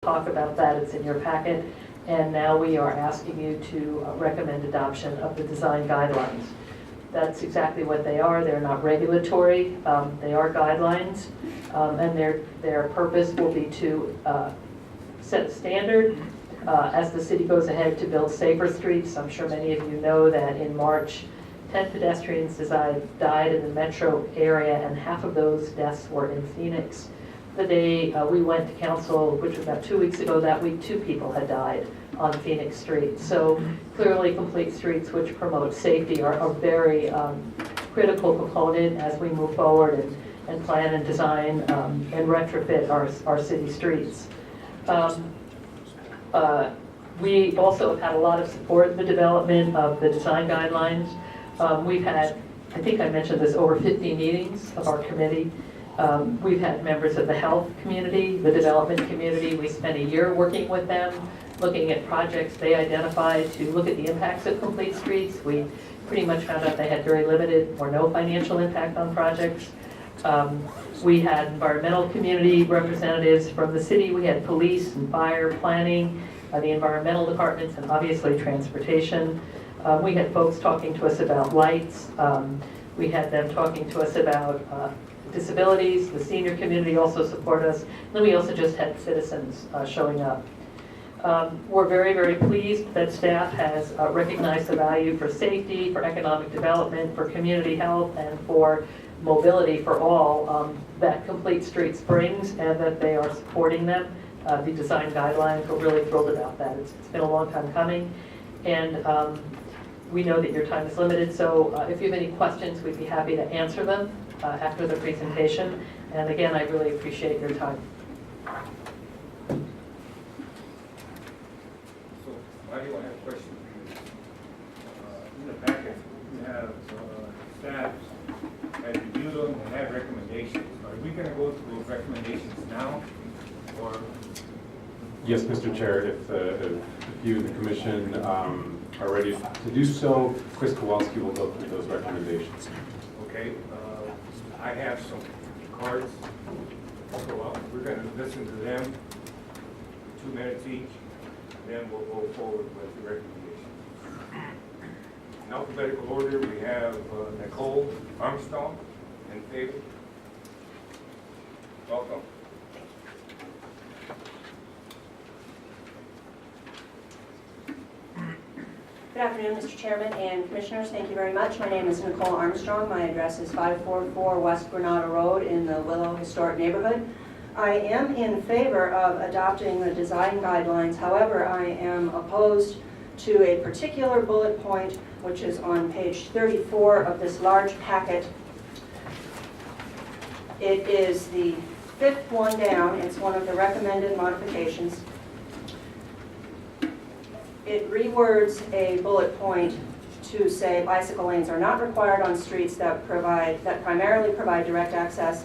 talk about that. It's in your packet. And now we are asking you to recommend adoption of the design guidelines. That's exactly what they are. They're not regulatory. They are guidelines. And their purpose will be to set a standard as the city goes ahead to build safer streets. I'm sure many of you know that in March, 10 pedestrians died in the metro area, and half of those deaths were in Phoenix. The day we went to council, which was about 2 weeks ago, that week 2 people had died on Phoenix Street. So clearly complete streets which promote safety are a very critical component as we move forward and plan and design and retrofit our city streets. We also have had a lot of support in the development of the design guidelines. We've had, I think I mentioned this, over 50 meetings of our committee. We've had members of the health community, the development community. We spent a year working with them, looking at projects they identified to look at the impacts of complete streets. We pretty much found out they had very limited or no financial impact on projects. We had environmental community representatives from the city. We had police and fire, planning, the environmental departments, and obviously transportation. We had folks talking to us about lights. We had them talking to us about disabilities. The senior community also support us. And then we also just had citizens showing up. We're very, very pleased that staff has recognized the value for safety, for economic development, for community health, and for mobility for all that Complete Streets brings, and that they are supporting them. The design guidelines, we're really thrilled about that. It's been a long time coming, and we know that your time is limited, so if you have any questions, we'd be happy to answer them after the presentation. And again, I really appreciate your time. So I do have a question. In the packet, you have staff has reviewed them and have recommendations. Are we going to go through those recommendations now, or? Yes, Mr. Chair, if you and the commission are ready to do so, Chris Kowalski will go through those recommendations. Okay, I have some cards, so we're going to listen to them, 2 minutes each, then we'll go forward with the recommendations. In alphabetical order, we have Nikki Armstrong. In favor? Welcome. Good afternoon, Mr. Chairman and Commissioners. Thank you very much. My name is Nikki Armstrong. My address is 544 West Granada Road in the Willow Historic Neighborhood. I am in favor of adopting the design guidelines. However, I am opposed to a particular bullet point, which is on page 34 of this large packet. It is the 5th one down. It's one of the recommended modifications. It rewords a bullet point to say bicycle lanes are not required on streets that primarily provide direct access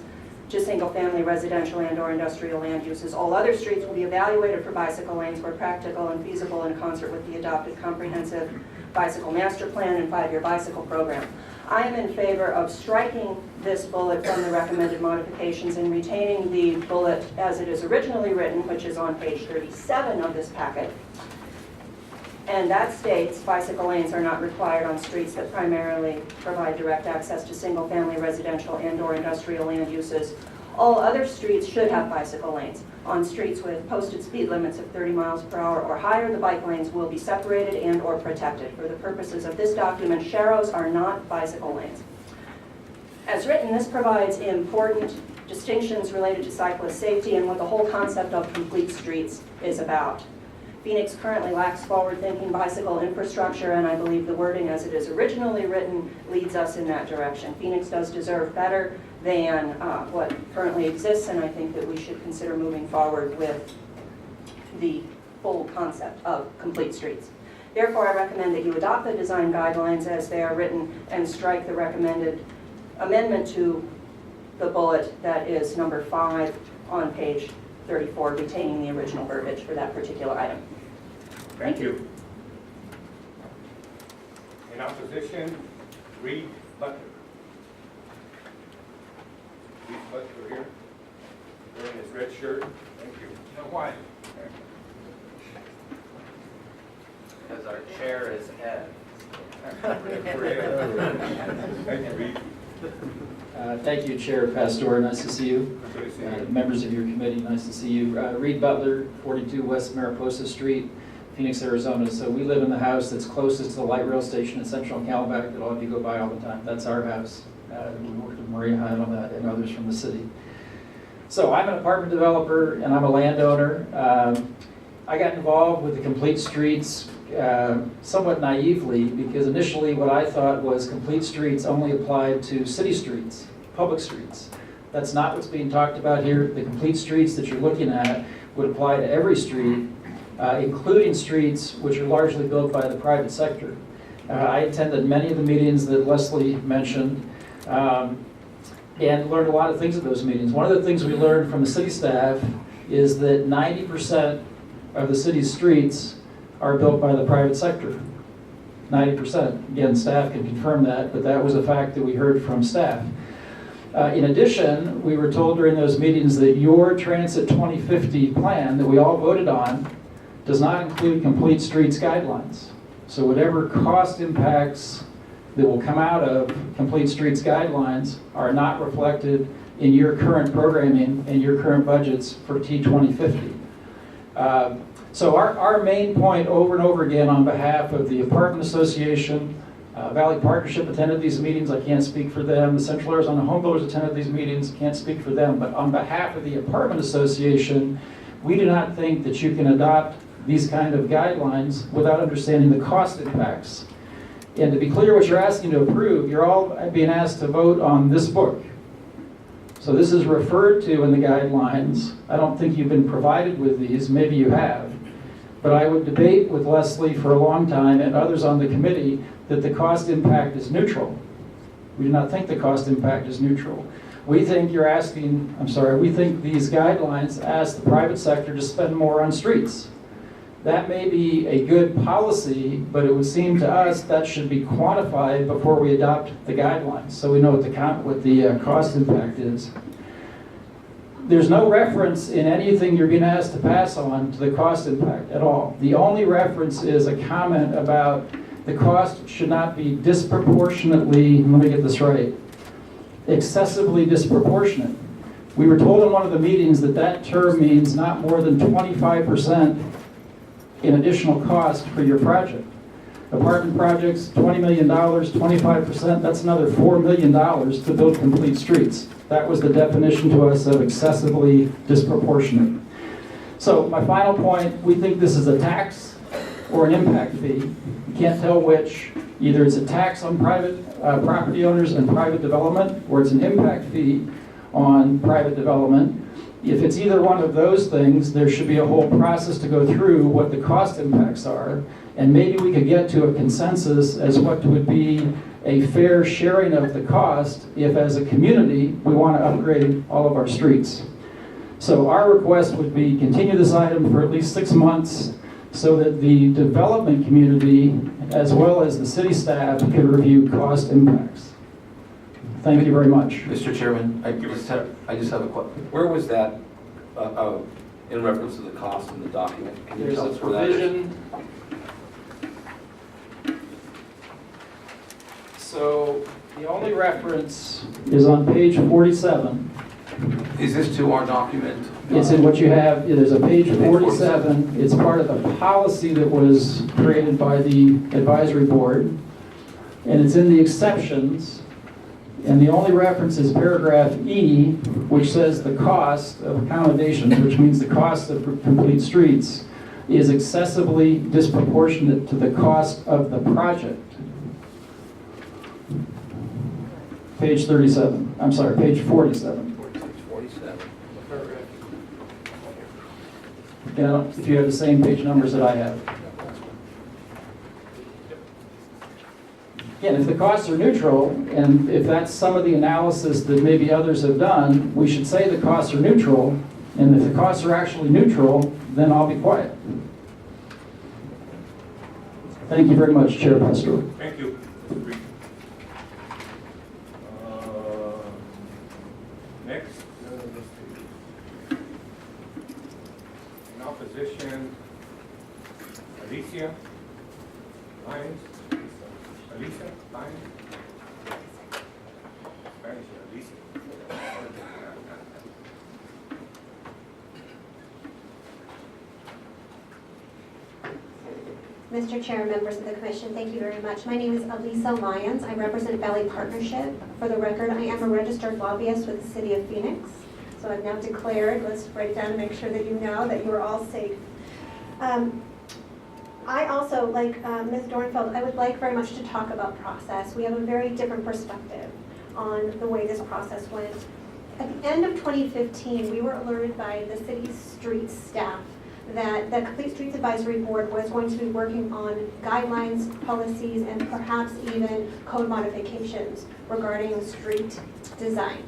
to single-family residential and/or industrial land uses. All other streets will be evaluated for bicycle lanes where practical and feasible in concert with the adopted comprehensive bicycle master plan and 5-year bicycle program. I am in favor of striking this bullet from the recommended modifications and retaining the bullet as it is originally written, which is on page 37 of this packet. And that states bicycle lanes are not required on streets that primarily provide direct access to single-family residential and/or industrial land uses. All other streets should have bicycle lanes. On streets with posted speed limits of 30 miles per hour or higher, the bike lanes will be separated and/or protected. For the purposes of this document, sharrows are not bicycle lanes. As written, this provides important distinctions related to cyclist safety and what the whole concept of complete streets is about. Phoenix currently lacks forward-thinking bicycle infrastructure, and I believe the wording as it is originally written leads us in that direction. Phoenix does deserve better than what currently exists, and I think that we should consider moving forward with the full concept of complete streets. Therefore, I recommend that you adopt the design guidelines as they are written and strike the recommended amendment to the bullet that is number 5 on page 34, retaining the original verbiage for that particular item. Thank you. In opposition, Reid Butler. Reid Butler here, wearing his red shirt. Thank you. You know why? chair is Ed. Thank you, Reid. Thank you, Chair Pastor. Nice to see you. Good to see you. Members of your committee, nice to see you. Reid Butler, 42 West Mariposa Street, Phoenix, Arizona. So we live in the house that's closest to the light rail station in central Camelback that all of you go by all the time. That's our house. We worked with Maria Hine on that and others from the city. So I'm an apartment developer and I'm a landowner. I got involved with the Complete Streets somewhat naively because initially what I thought was Complete Streets only applied to city streets, public streets. That's not what's being talked about here. The Complete Streets that you're looking at would apply to every street, including streets which are largely built by the private sector. I attended many of the meetings that Leslie mentioned and learned a lot of things at those meetings. One of the things we learned from the city staff is that 90% of the city's streets are built by the private sector. 90%. Again, staff can confirm that, but that was a fact that we heard from staff. In addition, we were told during those meetings that your Transit 2050 plan that we all voted on does not include Complete Streets guidelines. So whatever cost impacts that will come out of Complete Streets guidelines are not reflected in your current programming and your current budgets for T2050. So our main point over and over again on behalf of the Apartment Association, Valley Partnership attended these meetings, I can't speak for them. The Central Arizona Home Builders attended these meetings, can't speak for them. But on behalf of the Apartment Association, we do not think that you can adopt these kind of guidelines without understanding the cost impacts. And to be clear what you're asking to approve, you're all being asked to vote on this book. So this is referred to in the guidelines. I don't think you've been provided with these, maybe you have. But I would debate with Leslie for a long time and others on the committee that the cost impact is neutral. We do not think the cost impact is neutral. We think we think these guidelines ask the private sector to spend more on streets. That may be a good policy, but it would seem to us that should be quantified before we adopt the guidelines, so we know what the cost impact is. There's no reference in anything you're being asked to pass on to the cost impact at all. The only reference is a comment about the cost should not be disproportionately, let me get this right, excessively disproportionate. We were told in one of the meetings that that term means not more than 25% in additional cost for your project. Apartment projects, $20 million, 25%, that's another $4 million to build complete streets. That was the definition to us of excessively disproportionate. So my final point, we think this is a tax or an impact fee. You can't tell which. Either it's a tax on private property owners and private development, or it's an impact fee on private development. If it's either one of those things, there should be a whole process to go through what the cost impacts are, and maybe we could get to a consensus as what would be a fair sharing of the cost if, as a community, we want to upgrade all of our streets. So our request would be continue this item for at least 6 months so that the development community, as well as the city staff, can review cost impacts. Thank you very much. Mr. Chairman, I just have a question. Where was that in reference to the cost in the document? Can you There's tell a us where that is? provision. So the only reference is on page 47. Is this to our document? It's in what you have, there's a page 47. It's part of the policy that was created by the advisory board. And it's in the exceptions. And the only reference is paragraph E, which says the cost of accommodations, which means the cost of complete streets, is excessively disproportionate to the cost of the project. Page 37, I'm sorry, page 47. 47. Yeah, if you have the same page numbers that I have. Again, if the costs are neutral, and if that's some of the analysis that maybe others have done, we should say the costs are neutral, and if the costs are actually neutral, then I'll be quiet. Thank you very much, Chair Pastor. Thank you. Next, let's see. In opposition, Alicia. Lyons, Alisa Lyons. Spanish, Alisa. Mr. Chair, members of the commission, thank you very much. My name is Alisa Lyons. I represent Valley Partnership. For the record, I am a registered lobbyist with the City of Phoenix. So I've now declared, let's write it down to make sure that you know that you are all safe. I also, like Ms. Dornfeld, I would like very much to talk about process. We have a very different perspective on the way this process went. At the end of 2015, we were alerted by the city's streets staff that the Complete Streets Advisory Board was going to be working on guidelines, policies, and perhaps even code modifications regarding street design.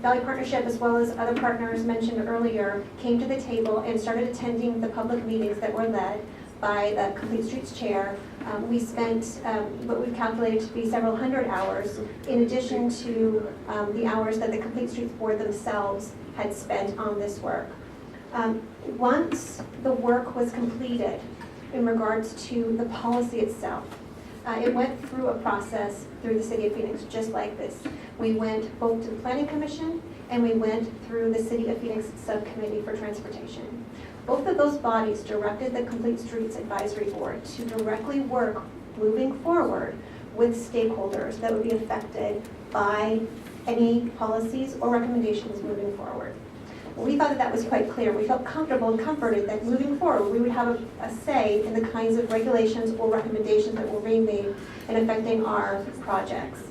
Valley Partnership, as well as other partners mentioned earlier, came to the table and started attending the public meetings that were led by the Complete Streets Chair. We spent what we've calculated to be several hundred hours, in addition to the hours that the Complete Streets Board themselves had spent on this work. Once the work was completed in regards to the policy itself, it went through a process through the City of Phoenix just like this. We went both to the Planning Commission and we went through the City of Phoenix Subcommittee for Transportation. Both of those bodies directed the Complete Streets Advisory Board to directly work moving forward with stakeholders that would be affected by any policies or recommendations moving forward. We thought that that was quite clear. We felt comfortable and comforted that moving forward, we would have a say in the kinds of regulations or recommendations that were being made and affecting our projects.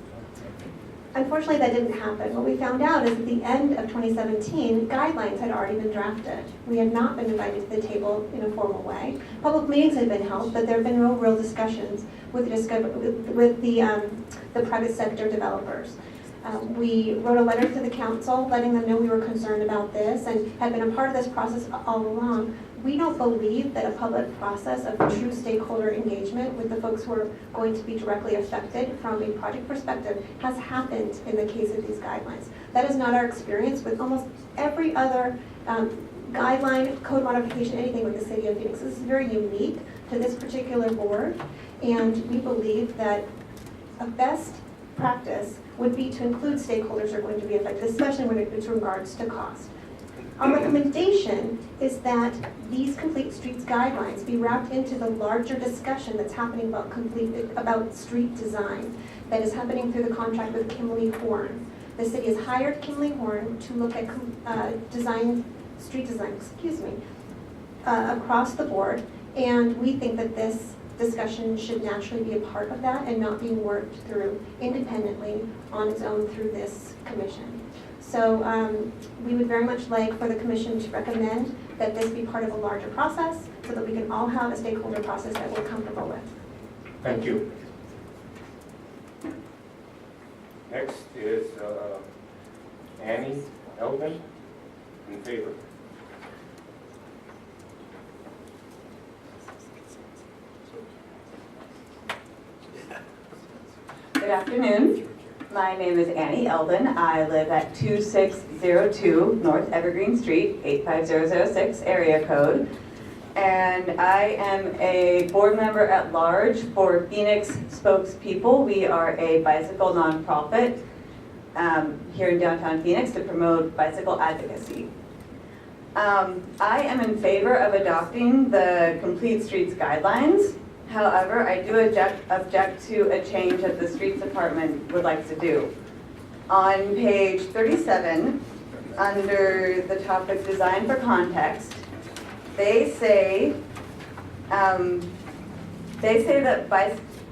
Unfortunately, that didn't happen. What we found out is at the end of 2017, guidelines had already been drafted. We had not been invited to the table in a formal way. Public meetings had been held, but there have been no real discussions with the private sector developers. We wrote a letter to the council letting them know we were concerned about this and had been a part of this process all along. We don't believe that a public process of true stakeholder engagement with the folks who are going to be directly affected from a project perspective has happened in the case of these guidelines. That is not our experience with almost every other guideline, code modification, anything with the City of Phoenix. This is very unique to this particular board, and we believe that a best practice would be to include stakeholders who are going to be affected, especially when it's in regards to cost. Our recommendation is that these Complete Streets guidelines be wrapped into the larger discussion that's happening about street design that is happening through the contract with Kimley Horn. The city has hired Kimley Horn to look at street design, across the board, and we think that this discussion should naturally be a part of that and not being worked through independently on its own through this commission. So we would very much like for the commission to recommend that this be part of a larger process so that we can all have a stakeholder process that we're comfortable with. Thank you. Next is Annie Eldon, in favor. Good afternoon. My name is Annie Eldon. I live at 2602 North Evergreen Street, 85006 area code. And I am a board member at large for Phoenix Spokespeople. We are a bicycle nonprofit here in downtown Phoenix to promote bicycle advocacy. I am in favor of adopting the Complete Streets guidelines. However, I do object to a change that the Streets Department would like to do. On page 37, under the topic Design for Context, they say that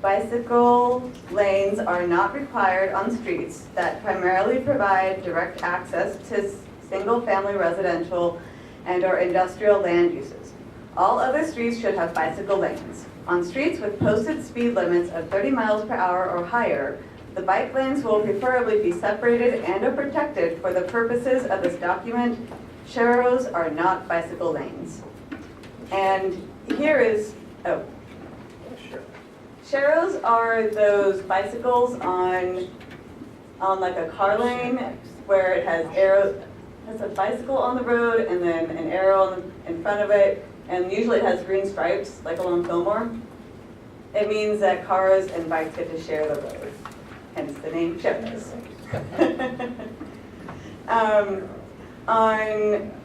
bicycle lanes are not required on streets that primarily provide direct access to single-family residential and/or industrial land uses. All other streets should have bicycle lanes. On streets with posted speed limits of 30 miles per hour or higher, the bike lanes will preferably be separated and/or protected for the purposes of this document. Sharrows are not bicycle lanes. And here is, Sharrows are those bicycles on like a car lane where it has a bicycle on the road and then an arrow in front of it. And usually it has green stripes, like along Fillmore. It means that cars and bikes get to share the road, hence the name Shepherds.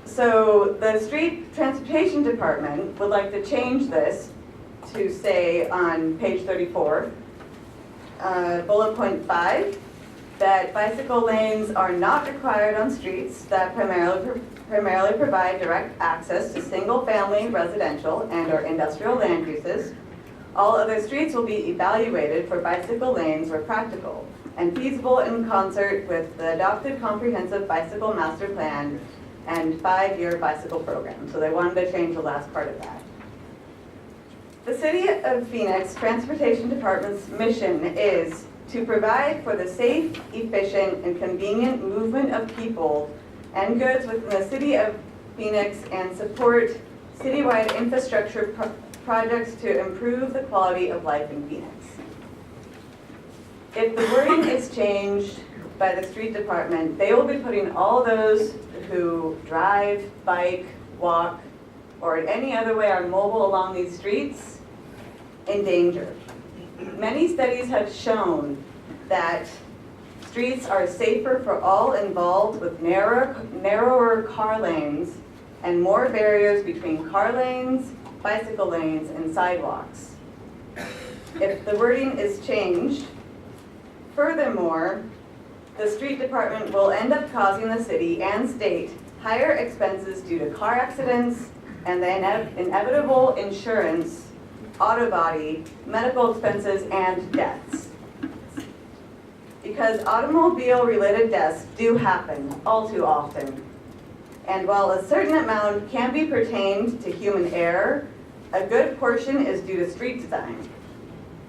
So the Street Transportation Department would like to change this to say on page 34, bullet point 5, that bicycle lanes are not required on streets that primarily provide direct access to single-family residential and/or industrial land uses. All other streets will be evaluated for bicycle lanes where practical and feasible in concert with the adopted comprehensive bicycle master plan and 5-year bicycle program. So they wanted to change the last part of that. The City of Phoenix Transportation Department's mission is to provide for the safe, efficient, and convenient movement of people and goods within the City of Phoenix and support citywide infrastructure projects to improve the quality of life in Phoenix. If the wording is changed by the street department, they will be putting all those who drive, bike, walk, or in any other way are mobile along these streets in danger. Many studies have shown that streets are safer for all involved with narrower car lanes and more barriers between car lanes, bicycle lanes, and sidewalks. If the wording is changed, furthermore, the street department will end up causing the city and state higher expenses due to car accidents and the inevitable insurance, auto body, medical expenses, and deaths. Because automobile-related deaths do happen all too often. And while a certain amount can be pertained to human error, a good portion is due to street design.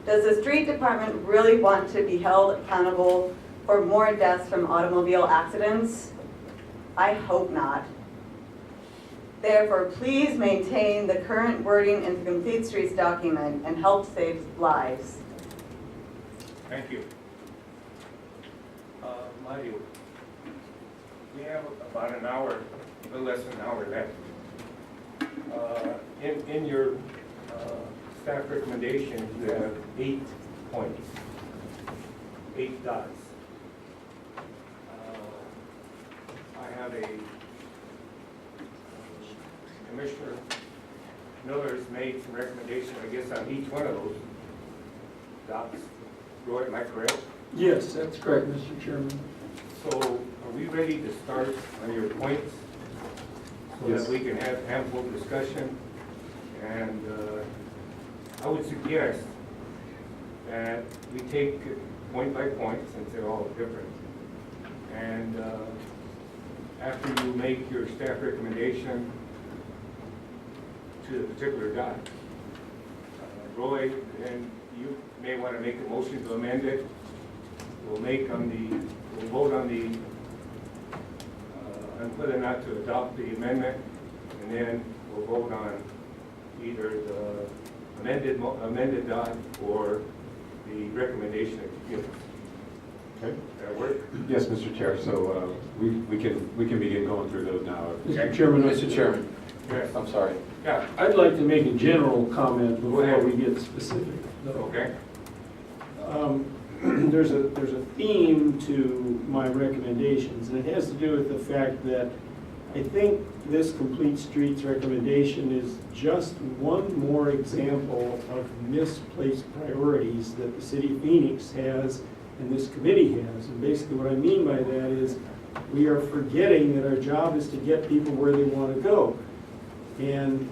Does the street department really want to be held accountable for more deaths from automobile accidents? I hope not. Therefore, please maintain the current wording in the Complete Streets document and help save lives. Thank you. Mario, we have about an hour, a little less than an hour left. In your staff recommendations, you have 8 points, 8 dots. I have a Commissioner Miller's made some recommendations, I guess, on each one of those dots. Roy, am I correct? Yes, that's correct, Mr. Chairman. So are we ready to start on your points? So Yes. that we can have ample discussion? And I would suggest that we take point by point, since they're all different. And after you make your staff recommendation to the particular dot, Roy, then you may want to make a motion to amend it. We'll vote on the, on whether or not to adopt the amendment, and then we'll vote on either the amended dot or the recommendation that you give us. Okay. Does that work? Yes, Mr. Chair, so we can begin going through those now. Mr. Chairman, Mr. Chairman, Yes. I'm sorry. Yeah, I'd like to make a general comment before ahead. we get specific. okay. There's a theme to my recommendations, and it has to do with the fact that I think this Complete Streets recommendation is just one more example of misplaced priorities that the city of Phoenix has and this committee has. And basically what I mean by that is we are forgetting that our job is to get people where they want to go. And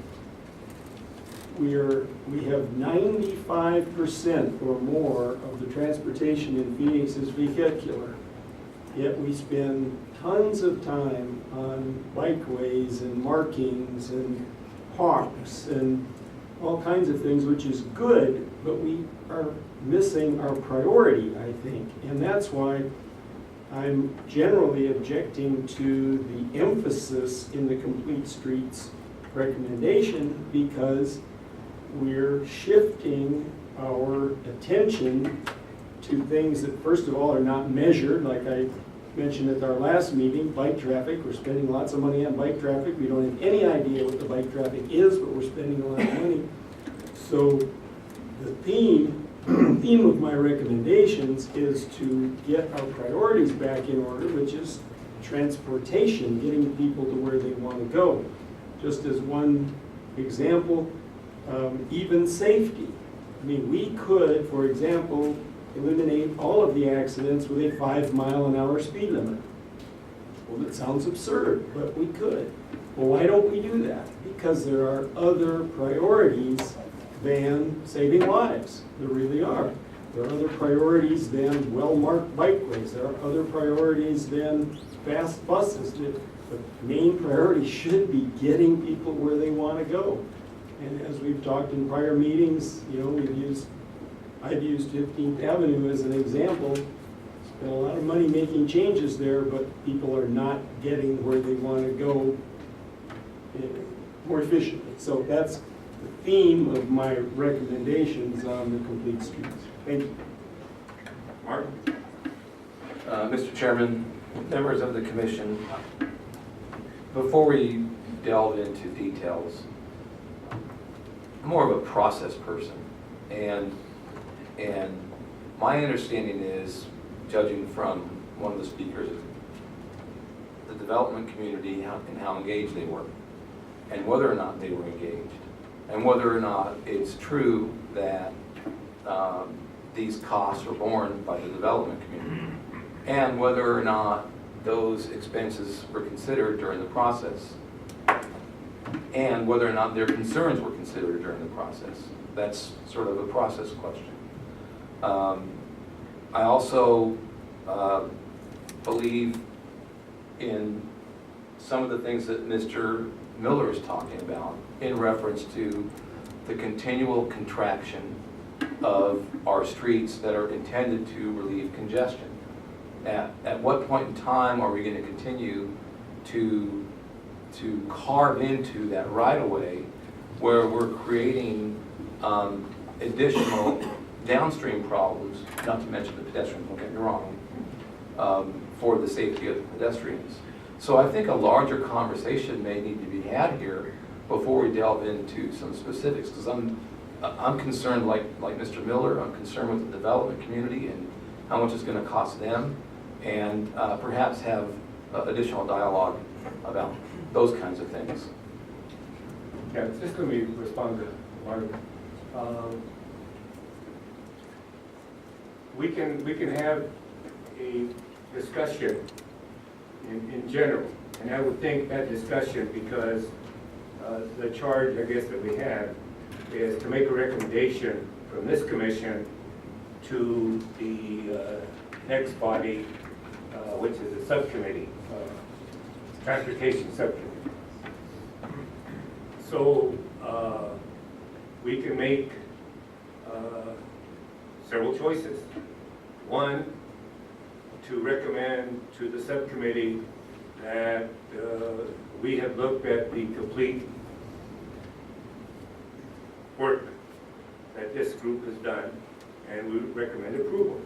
we have 95% or more of the transportation in Phoenix is vehicular. Yet we spend tons of time on bikeways and markings and parks and all kinds of things, which is good, but we are missing our priority, I think. And that's why I'm generally objecting to the emphasis in the Complete Streets recommendation, because we're shifting our attention to things that, first of all, are not measured. Like I mentioned at our last meeting, bike traffic. We're spending lots of money on bike traffic. We don't have any idea what the bike traffic is, but we're spending a lot of money. So The theme of my recommendations is to get our priorities back in order, which is transportation, getting people to where they want to go. Just as one example, even safety. I mean, we could, for example, eliminate all of the accidents with a 5-mile-an-hour speed limit. Well, it sounds absurd, but we could. Well, why don't we do that? Because there are other priorities than saving lives. There really are. There are other priorities than well-marked bikeways. There are other priorities than fast buses. The main priority should be getting people where they want to go. And as we've talked in prior meetings, you know, I've used 15th Avenue as an example. Spent a lot of money making changes there, but people are not getting where they want to go more efficiently. So that's the theme of my recommendations on the complete streets. Thank you. Mark? Mr. Chairman, members of the commission, before we delve into details, I'm more of a process person, and my understanding is, judging from one of the speakers, the development community and how engaged they were, and whether or not they were engaged, and whether or not it's true that these costs are borne by the development community, and whether or not those expenses were considered during the process, and whether or not their concerns were considered during the process. That's sort of a process question. I also believe in some of the things that Mr. Miller is talking about in reference to the continual contraction of our streets that are intended to relieve congestion. At what point in time are we going to continue to carve into that right-of-way where we're creating additional downstream problems, not to mention the pedestrians, don't get me wrong, for the safety of the pedestrians. So I think a larger conversation may need to be had here before we delve into some specifics, because I'm concerned, like Mr. Miller, I'm concerned with the development community and how much it's going to cost them, and perhaps have additional dialogue about those kinds of things. Yeah, just let me respond to Mark. We can have a discussion in general, and I would think that discussion, because the charge, I guess, that we have is to make a recommendation from this commission to the next body, which is a subcommittee, transportation subcommittee. So we can make several choices. One, to recommend to the subcommittee that we have looked at the complete work that this group has done, and we recommend approval.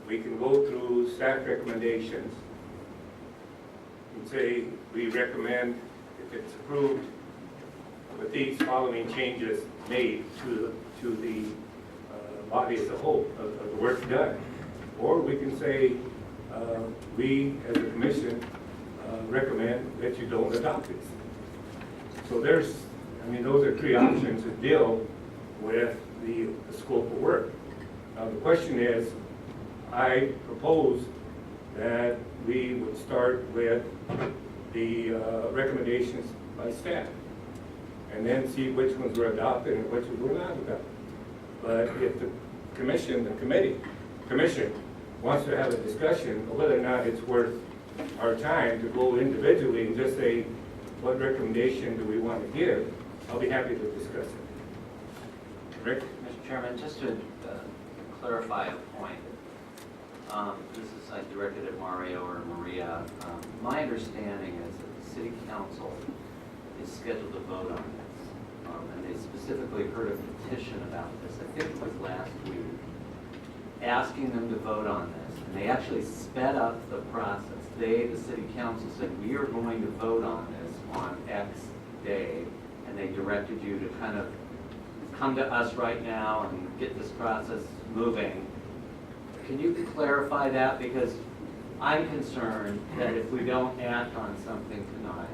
We can go through staff recommendations and say we recommend, if it's approved, with these following changes made to the body as a whole of the work done. Or we can say we as a commission recommend that you don't adopt it. So those are three options to deal with the scope of work. Now the question is, I propose that we would start with the recommendations by staff, and then see which ones were adopted and which ones were not adopted. But if the commission wants to have a discussion of whether or not it's worth our time to go individually and just say, what recommendation do we want to give, I'll be happy to discuss it. Rick? Mr. Chairman, just to clarify a point, this is directed at Mario or Maria. My understanding is that the City Council is scheduled to vote on this, and they specifically heard a petition about this, I think it was last week, asking them to vote on this, and they actually sped up the process. They, the City Council, said, we are going to vote on this on X day, and they directed you to kind of come to us right now and get this process moving. Can you clarify that? Because I'm concerned that if we don't act on something tonight,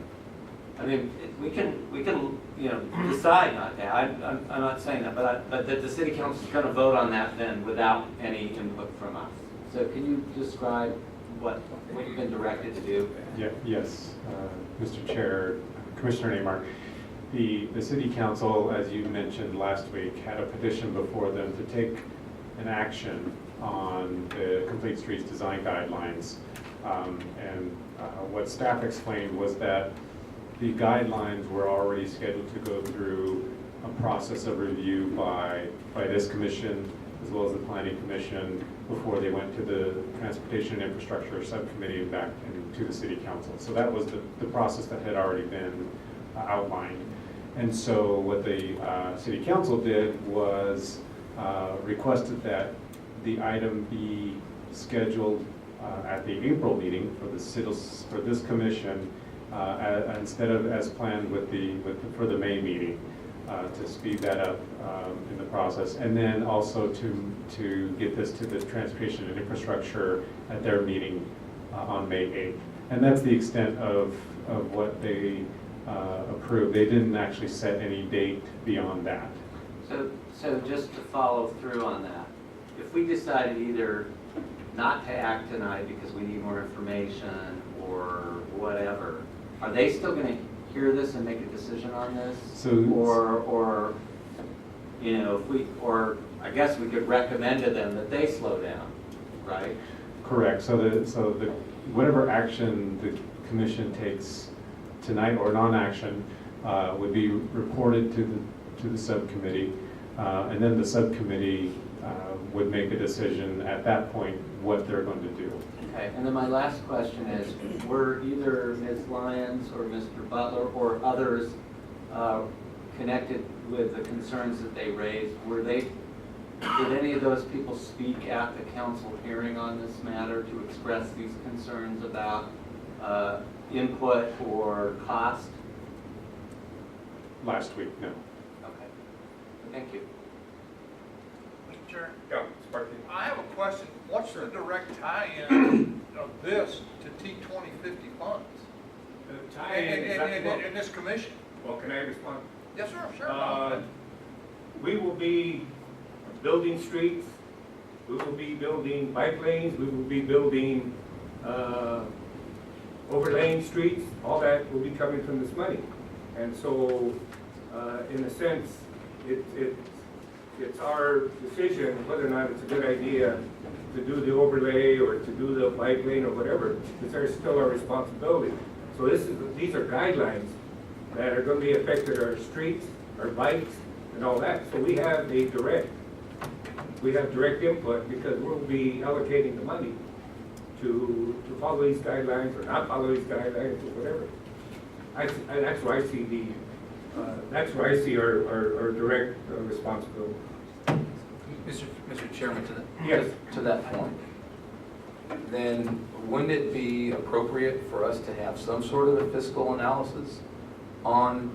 I mean, we can, you know, decide not to. I'm not saying that, but that the city council is going to vote on that then without any input from us. So can you describe what you've been directed to do? Yeah, yes, Mr. Chair, Commissioner Naimark. The city council, as you mentioned last week, had a petition before them to take an action on the Complete Streets Design Guidelines. What staff explained was that the guidelines were already scheduled to go through a process of review by this commission as well as the planning commission before they went to the Transportation and Infrastructure Subcommittee and back into the city council. So that was the process that had already been outlined. And so what the city council did was requested that the item be scheduled at the April meeting for this commission instead of as planned for the May meeting, to speed that up in the process, and then also to get this to the Transportation and Infrastructure at their meeting on May 8th. And that's the extent of what they approved. They didn't actually set any date beyond that. So just to follow through on that, if we decided either not to act tonight because we need more information or whatever, are they still going to hear this and make a decision on this? Or you know, or I guess we could recommend to them that they slow down, right? Correct. So whatever action the commission takes tonight or non-action would be reported to the subcommittee, and then the subcommittee would make a decision at that point what they're going to do. Okay, and then my last question is, were either Ms. Lyons or Mr. Butler or others connected with the concerns that they raised? Did any of those people speak at the council hearing on this matter to express these concerns about input or cost? Last week, no. Okay, thank you. Mr. Chair, Yeah, Sparky. I have a question. What's the direct tie-in of this to T2050 funds? The tie-in is that- In this commission? Well, can I respond? Yes, sir, sure. We will be building streets, we will be building bike lanes, we will be building overlaying streets, all that will be coming from this money. And so, in a sense, it's our decision whether or not it's a good idea to do the overlay or to do the bike lane or whatever. It's still our responsibility. So these are guidelines that are going to be affected our streets, our bikes, and all that. So we have direct input because we'll be allocating the money to follow these guidelines or not follow these guidelines or whatever. That's where I see our direct responsibility. Mr. Chairman, Yes. to that point, then wouldn't it be appropriate for us to have some sort of a fiscal analysis on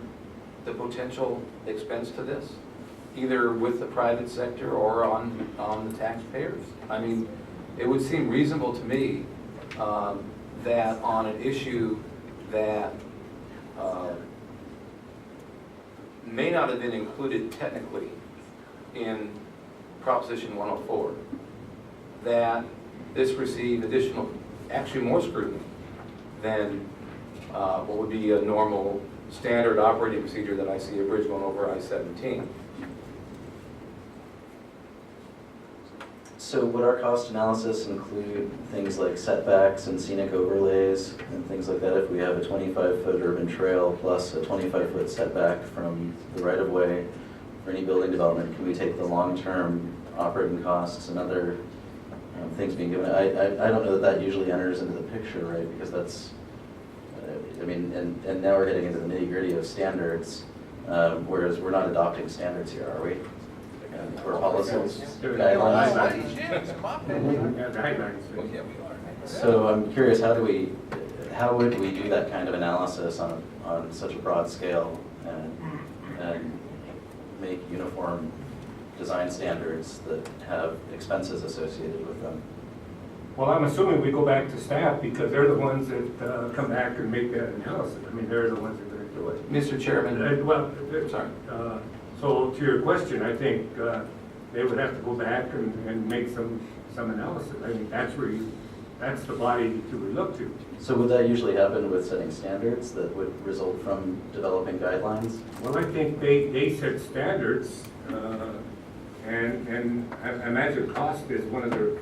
the potential expense to this, either with the private sector or on the taxpayers? I mean, it would seem reasonable to me that on an issue that may not have been included technically in Proposition 104, that this received additional, actually more scrutiny than what would be a normal standard operating procedure that I see a bridge going over I-17. So would our cost analysis include things like setbacks and scenic overlays and things like that? If we have a 25-foot urban trail plus a 25-foot setback from the right-of-way for any building development, can we take the long-term operating costs and other things being given? I don't know that usually enters into the picture, right? Because that's, I mean, and now we're getting into the nitty-gritty of standards, whereas we're not adopting standards here, are we? Or policies, guidelines. Yes, in my opinion. Yeah, guidelines. Well, yeah, we are. So I'm curious, how would we do that kind of analysis on such a broad scale and make uniform design standards that have expenses associated with them. Well, I'm assuming we go back to staff because they're the ones that come back and make that analysis. I mean, they're the ones that are going to do it. Mr. Chairman, Well, sorry. so to your question, I think they would have to go back and make some analysis. I mean, that's the body that you would look to. So would that usually happen with setting standards that would result from developing guidelines? Well, I think they set standards, and I imagine cost is one of the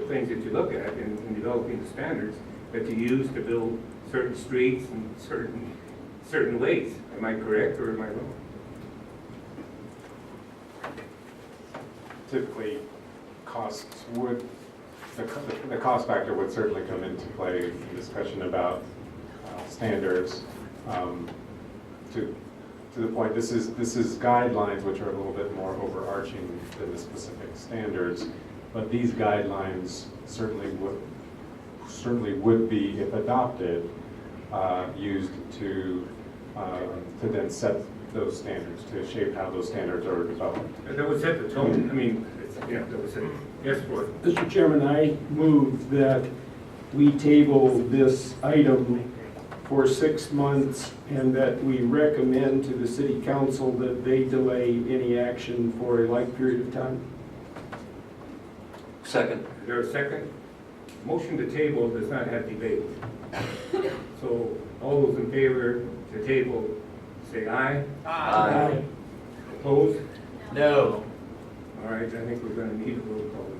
things that you look at in developing the standards that you use to build certain streets and certain ways. Am I correct or am I wrong? Typically, costs would, the cost factor would certainly come into play in discussion about standards. To the point, this is guidelines which are a little bit more overarching than the specific standards, but these guidelines certainly would be, if adopted, used to then set those standards, to shape how those standards are developed. That would set the tone. I mean, yeah, that would set. Yes, Floyd. Mr. Chairman, I move that we table this item for 6 months and that we recommend to the city council that they delay any action for a like period of time. Second. Is there a second? Motion to table does not have debate. So all those in favor to table, say aye. Aye. Opposed? No. All right, I think we're going to need a roll call.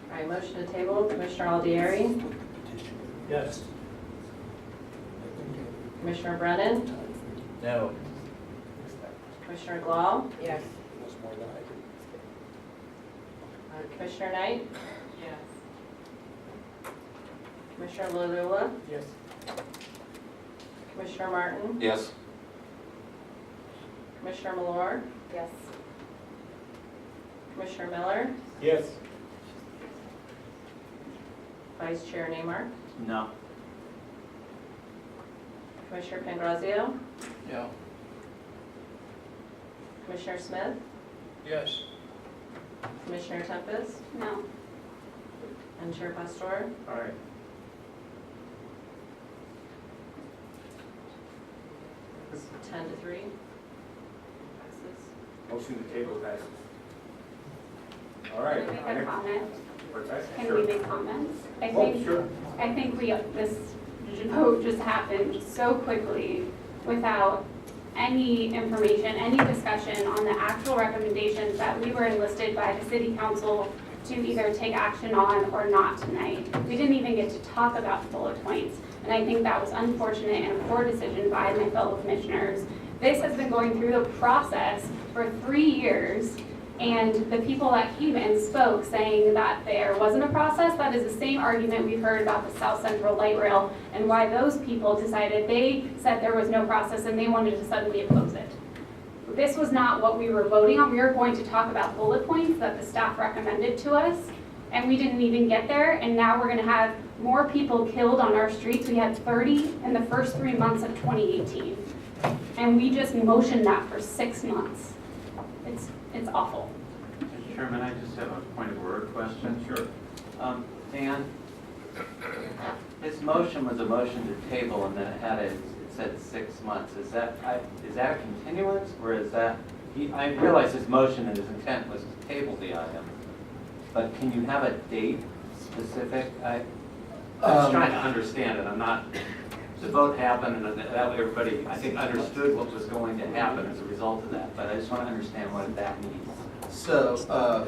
All right, motion to table, Commissioner Aldieri, Yes. Commissioner Brennan, No. Commissioner Glau, Yes. Commissioner Knight. Yes. Commissioner Lulula, Yes. Commissioner Martin, Yes. Commissioner Malore, Yes. Commissioner Miller, Yes. Vice Chair Naimark, No. Commissioner Pangrazio, No. Commissioner Smith, Yes. Commissioner Tempest. No. And Chair Pastor. All right. It's 10-3. Passes. Motion to table passes. All right. Can I make a comment? What's that? Can Sure. we make comments? Oh, sure. I think this vote just happened so quickly without any information, any discussion on the actual recommendations that we were enlisted by the city council to either take action on or not tonight. We didn't even get to talk about bullet points, and I think that was unfortunate and a poor decision by my fellow commissioners. This has been going through the process for 3 years, and the people that came and spoke saying that there wasn't a process, that is the same argument we've heard about the South Central Light Rail and why those people decided, they said there was no process and they wanted to suddenly oppose it. This was not what we were voting on. We were going to talk about bullet points that the staff recommended to us, and we didn't even get there, and now we're gonna have more people killed on our streets. We had 30 in the first 3 months of 2018, and we just motioned that for 6 months. It's awful. Mr. Chairman, I just have a point of order question. Sure. Dan, his motion was a motion to table and then it said 6 months. Is that a continuance or is that, I realize his motion and his intent was to table the item, but can you have a date specific? I'm just trying to understand it. I'm not, the vote happened and that way everybody, I think, understood what was going to happen as a result of that, but I just want to understand what that means. So,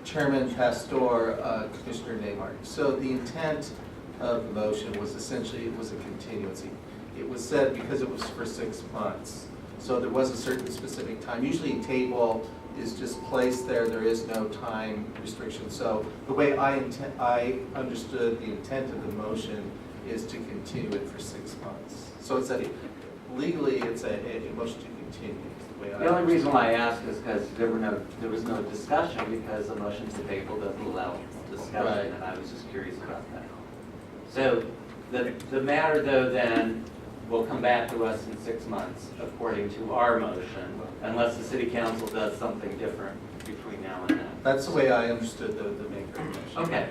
Chairman Pastor, Commissioner Naimark, so the intent of the motion was essentially, it was a continuancy. It was said because it was for 6 months, so there was a certain specific time. Usually a table is just placed there, there is no time restriction. So the way I understood the intent of the motion is to continue it for 6 months. So it's legally, it's a motion to continue. The only reason why I ask is because there was no discussion because the motion to table doesn't allow discussion, Right. and I was just curious about that. So The matter though then will come back to us in 6 months, according to our motion, unless the city council does something different between now and then. That's the way I understood the maker of the motion. Okay,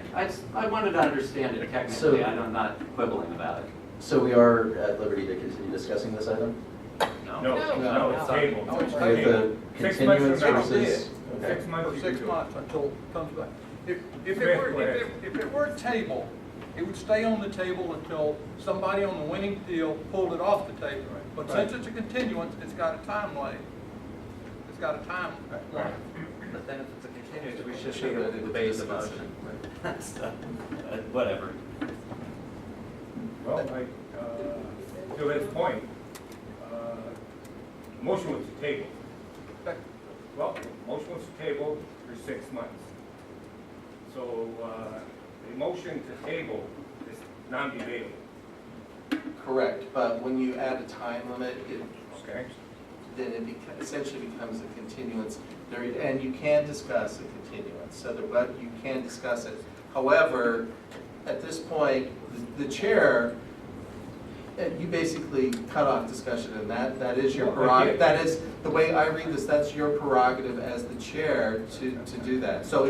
I wanted to understand it technically, I'm not quibbling about it. So we are at liberty to continue discussing this item? No, it's tabled. No, it's With the 6 months continuance from now. versus? Okay. 6 months. For you 6 can do it. months until it comes back. If Go ahead. it were a table, it would stay on the table until somebody on the winning deal pulled it off the table. But since it's a continuance, it's got a time line. It's got a time line. But then if it's a continuance, we should be able to debate the motion. Whatever. Well, to his point, motion was to table. Well, motion was to table for 6 months. So, the motion to table is non-debatable. Correct, but when you add a time limit, Okay? then it essentially becomes a continuance. And you can discuss a continuance, but you can discuss it. However, at this point, the chair, you basically cut off discussion, and that is your prerogative. That is, the way I read this, that's your prerogative as the chair to do that. So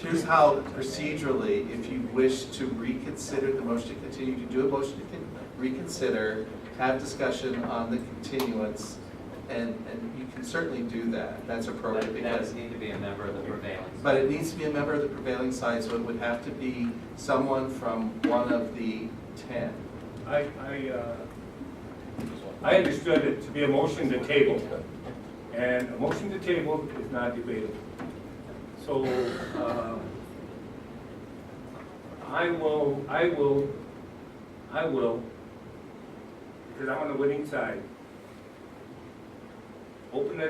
here's how procedurally, if you wish to reconsider the motion to continue, you do a motion to reconsider, have discussion on the continuance, and you can certainly do that. That's appropriate. But it does need to be a member of the prevailing side. But it needs to be a member of the prevailing side, so it would have to be someone from one of the 10. I understood it to be a motion to table, and a motion to table is not debatable. So, I will, because I'm on the winning side, open it